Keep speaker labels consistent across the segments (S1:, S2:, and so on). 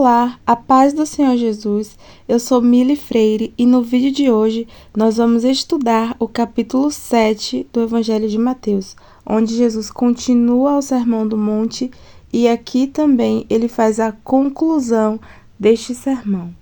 S1: Olá, a paz do Senhor Jesus. Eu sou Mili Freire e no vídeo de hoje nós vamos estudar o capítulo 7 do Evangelho de Mateus, onde Jesus continua o Sermão do Monte e aqui também ele faz a conclusão deste sermão.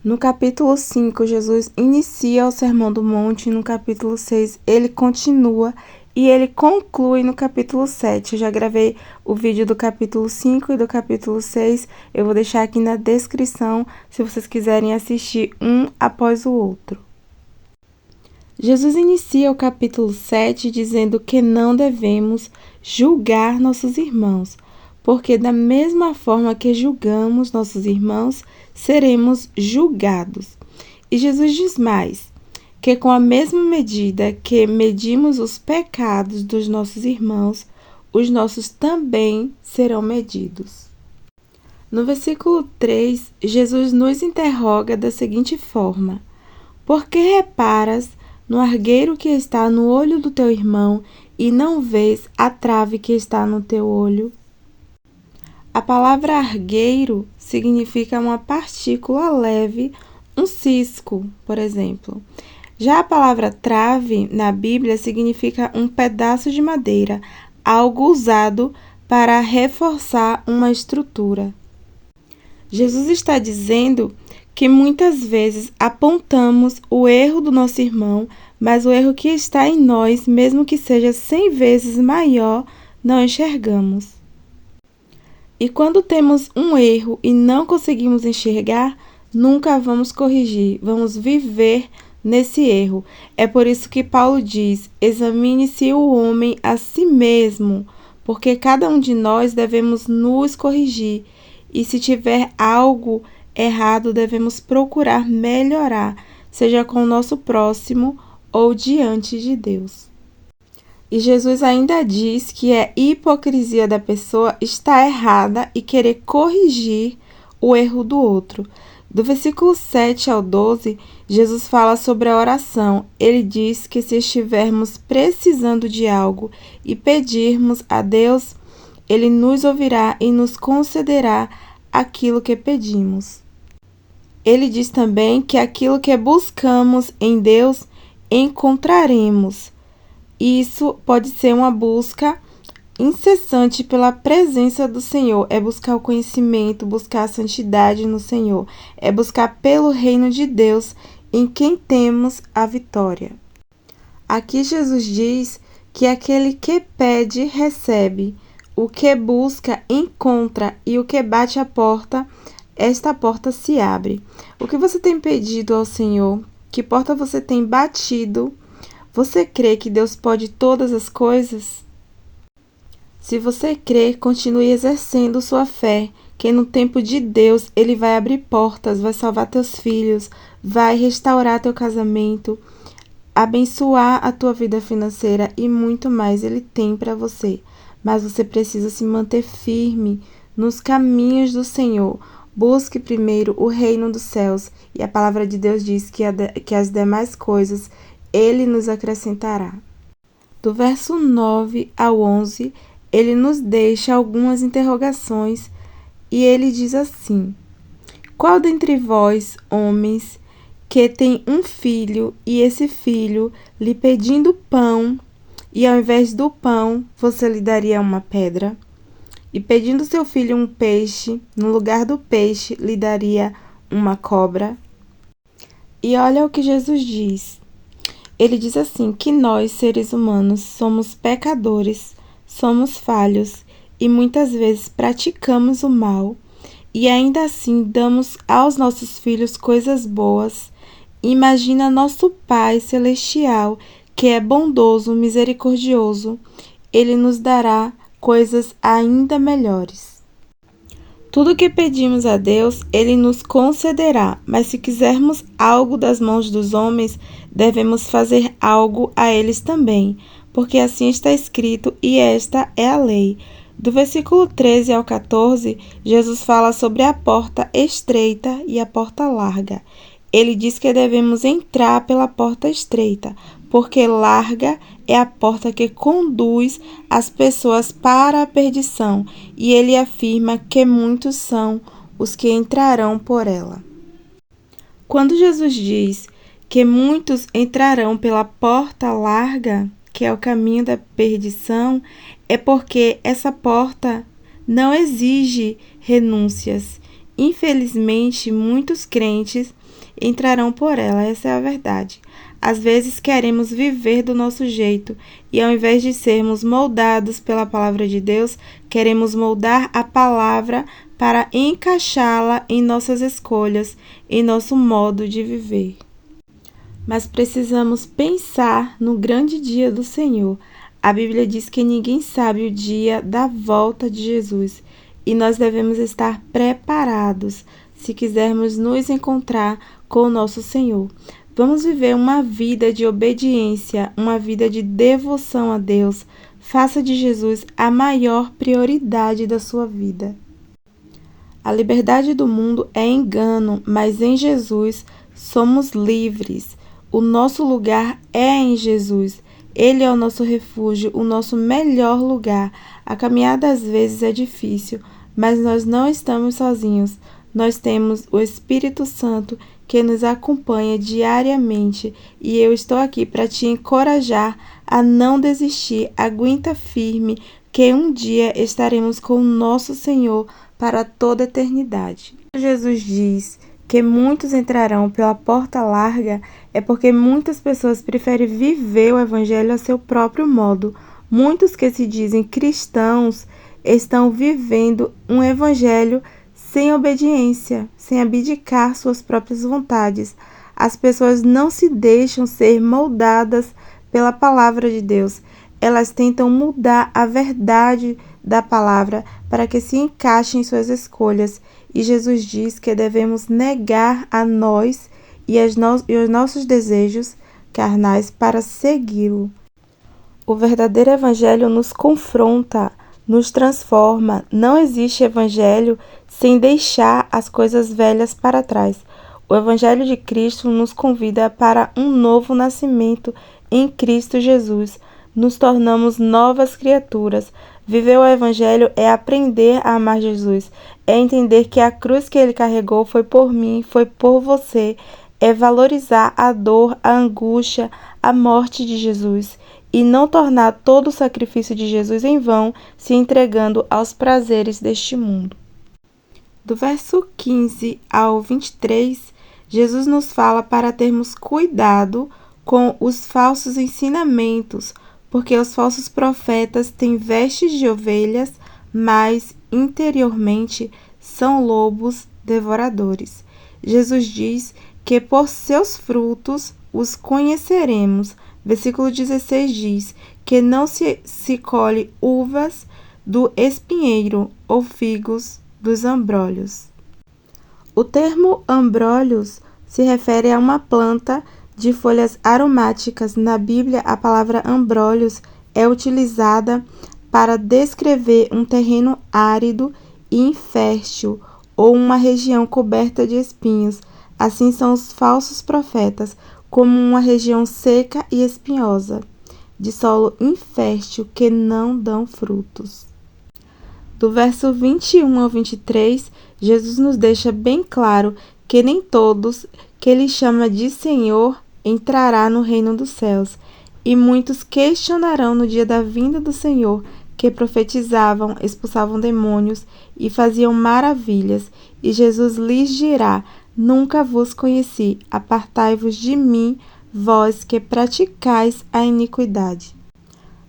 S1: No capítulo 5, Jesus inicia o Sermão do Monte, no capítulo 6 ele continua e ele conclui no capítulo 7. Eu já gravei o vídeo do capítulo 5 e do capítulo 6. Eu vou deixar aqui na descrição se vocês quiserem assistir um após o outro. Jesus inicia o capítulo 7 dizendo que não devemos julgar nossos irmãos, porque da mesma forma que julgamos nossos irmãos, seremos julgados. E Jesus diz mais, que com a mesma medida que medimos os pecados dos nossos irmãos, os nossos também serão medidos. No versículo 3, Jesus nos interroga da seguinte forma: por que reparas no argueiro que está no olho do teu irmão e não vês a trave que está no teu olho? A palavra argueiro significa uma partícula leve, um cisco, por exemplo. Já a palavra trave, na Bíblia, significa um pedaço de madeira, algo usado para reforçar uma estrutura. Jesus está dizendo que muitas vezes apontamos o erro do nosso irmão, mas o erro que está em nós, mesmo que seja 100 vezes maior, não enxergamos. E quando temos um erro e não conseguimos enxergar, nunca vamos corrigir, vamos viver nesse erro. É por isso que Paulo diz: examine-se o homem a si mesmo, porque cada um de nós devemos nos corrigir. E se tiver algo errado, devemos procurar melhorar, seja com o nosso próximo ou diante de Deus. E Jesus ainda diz que é hipocrisia da pessoa estar errada e querer corrigir o erro do outro. Do versículo 7 ao 12, Jesus fala sobre a oração. Ele diz que se estivermos precisando de algo e pedirmos a Deus, Ele nos ouvirá e nos concederá aquilo que pedimos. Ele diz também que aquilo que buscamos em Deus, encontraremos. Isso pode ser uma busca incessante pela presença do Senhor, é buscar o conhecimento, buscar a santidade no Senhor, é buscar pelo reino de Deus em quem temos a vitória. Aqui Jesus diz que aquele que pede, recebe, o que busca, encontra e o que bate a porta, esta porta se abre. O que você tem pedido ao Senhor? Que porta você tem batido? Você crê que Deus pode todas as coisas? Se você crê, continue exercendo sua fé, que no tempo de Deus Ele vai abrir portas, vai salvar teus filhos, vai restaurar teu casamento, abençoar a tua vida financeira e muito mais Ele tem para você. Mas você precisa se manter firme nos caminhos do Senhor. Busque primeiro o reino dos céus e a palavra de Deus diz que as demais coisas Ele nos acrescentará. Do verso 9 ao 11, ele nos deixa algumas interrogações e ele diz assim: qual dentre vós, homens, que tem um filho e esse filho lhe pedindo pão, e ao invés do pão você lhe daria uma pedra? E pedindo seu filho um peixe, no lugar do peixe lhe daria uma cobra? E olha o que Jesus diz. Ele diz assim, que nós, seres humanos, somos pecadores, somos falhos e muitas vezes praticamos o mal e ainda assim damos aos nossos filhos coisas boas. Imagina nosso Pai Celestial, que é bondoso, misericordioso. Ele nos dará coisas ainda melhores. Tudo que pedimos a Deus, Ele nos concederá, mas se quisermos algo das mãos dos homens, devemos fazer algo a eles também, porque assim está escrito e esta é a lei. Do versículo 13 ao 14, Jesus fala sobre a porta estreita e a porta larga. Ele diz que devemos entrar pela porta estreita, porque larga é a porta que conduz as pessoas para a perdição, e ele afirma que muitos são os que entrarão por ela. Quando Jesus diz que muitos entrarão pela porta larga, que é o caminho da perdição, é porque essa porta não exige renúncias. Infelizmente, muitos crentes entrarão por ela, essa é a verdade. Às vezes queremos viver do nosso jeito e, ao invés de sermos moldados pela palavra de Deus, queremos moldar a palavra para encaixá-la em nossas escolhas, em nosso modo de viver. Mas precisamos pensar no grande dia do Senhor. A Bíblia diz que ninguém sabe o dia da volta de Jesus e nós devemos estar preparados se quisermos nos encontrar com o nosso Senhor. Vamos viver uma vida de obediência, uma vida de devoção a Deus. Faça de Jesus a maior prioridade da sua vida. A liberdade do mundo é engano, mas em Jesus somos livres. O nosso lugar é em Jesus. Ele é o nosso refúgio, o nosso melhor lugar. A caminhada às vezes é difícil, mas nós não estamos sozinhos. Nós temos o Espírito Santo que nos acompanha diariamente e eu estou aqui para te encorajar a não desistir. Aguenta firme que um dia estaremos com o nosso Senhor para toda a eternidade. Jesus diz que muitos entrarão pela porta larga é porque muitas pessoas preferem viver o evangelho a seu próprio modo. Muitos que se dizem cristãos estão vivendo um evangelho sem obediência, sem abdicar suas próprias vontades. As pessoas não se deixam ser moldadas pela palavra de Deus. Elas tentam mudar a verdade da palavra para que se encaixe em suas escolhas. E Jesus diz que devemos negar a nós e os nossos desejos carnais para segui-lo. O verdadeiro evangelho nos confronta, nos transforma. Não existe evangelho sem deixar as coisas velhas para trás. O evangelho de Cristo nos convida para um novo nascimento em Cristo Jesus. Nos tornamos novas criaturas. Viver o evangelho é aprender a amar Jesus, é entender que a cruz que ele carregou foi por mim, foi por você, é valorizar a dor, a angústia, a morte de Jesus e não tornar todo o sacrifício de Jesus em vão, se entregando aos prazeres deste mundo. Do verso 15 ao 23, Jesus nos fala para termos cuidado com os falsos ensinamentos, porque os falsos profetas têm vestes de ovelhas, mas interiormente são lobos devoradores. Jesus diz que por seus frutos os conheceremos. Versículo 16 diz que não se colhe uvas do espinheiro ou figos dos abrolhos. O termo abrolhos se refere a uma planta de folhas aromáticas. Na Bíblia, a palavra abrolhos é utilizada para descrever um terreno árido e infértil ou uma região coberta de espinhos. Assim são os falsos profetas, como uma região seca e espinhosa, de solo infértil que não dão frutos. Do verso 21 ao 23, Jesus nos deixa bem claro que nem todos que ele chama de Senhor entrará no reino dos céus, e muitos questionarão no dia da vinda do Senhor, que profetizavam, expulsavam demônios e faziam maravilhas, e Jesus lhes dirá: nunca vos conheci, apartai-vos de mim, vós que praticais a iniquidade.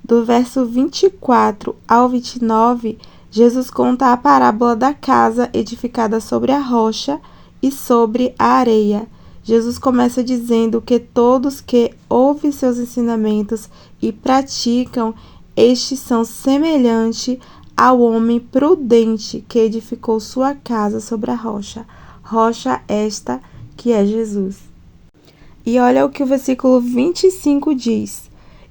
S1: Do verso 24 ao 29, Jesus conta a parábola da casa edificada sobre a rocha e sobre a areia. Jesus começa dizendo que todos que ouvem seus ensinamentos e praticam, estes são semelhantes ao homem prudente que edificou sua casa sobre a rocha. Rocha esta que é Jesus. E olha o que o versículo 25 diz: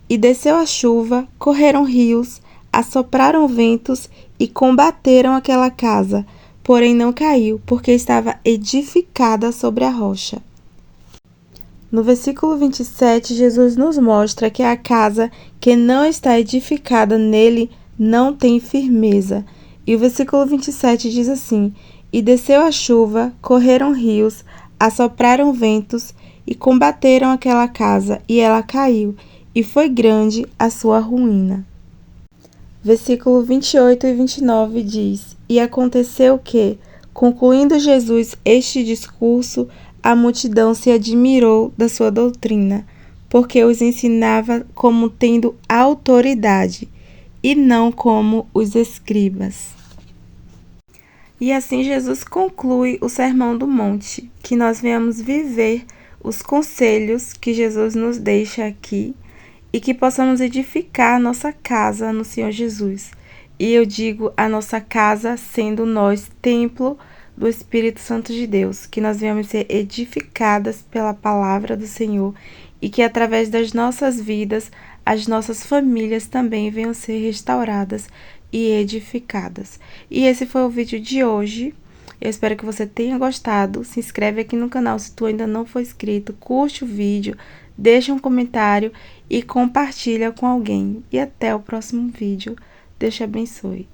S1: e desceu a chuva, correram rios, assopraram ventos e combateram aquela casa, porém não caiu, porque estava edificada sobre a rocha. No versículo 27, Jesus nos mostra que a casa que não está edificada nele não tem firmeza. E o versículo 27 diz assim: E desceu a chuva, correram rios, assopraram ventos e combateram aquela casa, e ela caiu, e foi grande a sua ruína. Versículo 28 e 29 diz: E aconteceu que, concluindo Jesus este discurso, a multidão se admirou da sua doutrina, porque os ensinava como tendo autoridade, e não como os escribas. E assim Jesus conclui o Sermão do Monte, que nós venhamos viver os conselhos que Jesus nos deixa aqui e que possamos edificar a nossa casa no Senhor Jesus. E eu digo a nossa casa sendo nós templo do Espírito Santo de Deus, que nós venhamos ser edificadas pela palavra do Senhor e que através das nossas vidas as nossas famílias também venham ser restauradas e edificadas. E esse foi o vídeo de hoje. Eu espero que você tenha gostado. Se inscreve aqui no canal se tu ainda não for inscrito, curte o vídeo, deixa um comentário e compartilha com alguém. E até o próximo vídeo. Deus te abençoe.